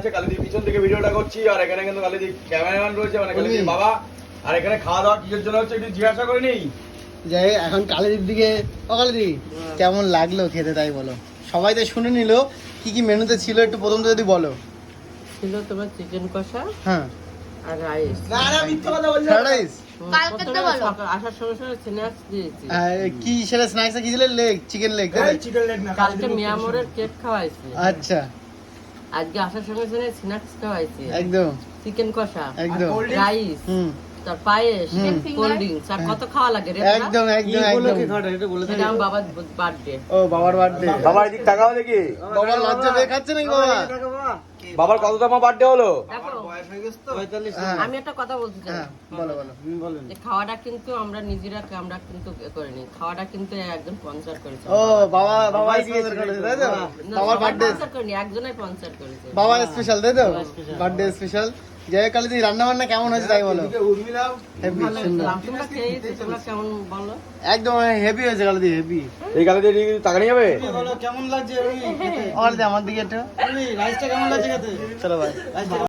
আছে, কালিদি পিছন থেকে ভিডিওটা করছি, আর এখানে কিন্তু কালিদি ক্যামেরাম্যান রয়েছে, মানে কালিদি বাবা। আর এখানে খাওয়া দাওয়া কিসের জন্য হচ্ছে একটু জিজ্ঞাসা করে নেই। যাই এখন কালিদির দিকে, ও কালিদি কেমন লাগলো খেতে তাই বলো। সবাই তো শুনে নিল কি কি মেনুতে ছিল, একটু প্রথম যদি বলো। ছিল তোমার চিকেন কষা হ্যাঁ, আর রাইস। Fried rice. কালকে তো বলো। আসার সঙ্গে সঙ্গে স্ন্যাক্স দিয়েছি। কি সেটা স্ন্যাক্স কি দিলে? Leg, chicken leg. কালকে মিয়ামোরের কেক খাওয়াইছি। আচ্ছা, আজকে আসার সঙ্গে সঙ্গে স্ন্যাক্স খাওয়াইছি। একদম চিকেন কষা, একদম। রাইস, তার পায়েস, কোল্ড ড্রিঙ্কস, আর কত খাওয়া লাগে রে? একদম একদম একদম। এটা আমার বাবার বার্থডে। ও বাবার বার্থডে। বাবা এদিক তাকাও দেখি, বাবার লজ্জা পেয়ে খাচ্ছে নাকি বাবা? বাবার কততম বার্থডে হলো? দেখো, হ্যাঁ, আমি একটা কথা বলতে চাই। হ্যাঁ, বলো বলো। যে খাওয়াটা কিন্তু আমরা নিজেরা আমরা কিন্তু করিনি, খাওয়াটা কিন্তু একজন স্পন্সর করেছে। ও বাবা স্পন্সর করেছে তাই তো? বাবার বার্থডে, স্পন্সর করিনি, একজনই স্পন্সর করেছে। বাবা স্পেশাল তাই তো? Birthday special. যাই হোক কালিদি, রান্না বান্না কেমন হয়েছে তাই বলো। হেভি সুন্দর, তোমরা খেয়েছো, তোমরা কেমন বলো? একদম হেভি হয়েছে কালিদি, হেভি। এই কালিদি তাকানি যাবে। কেমন লাগছে আমার দিকে একটু, রাইসটা কেমন লাগছে খেতে? চলো ভাই।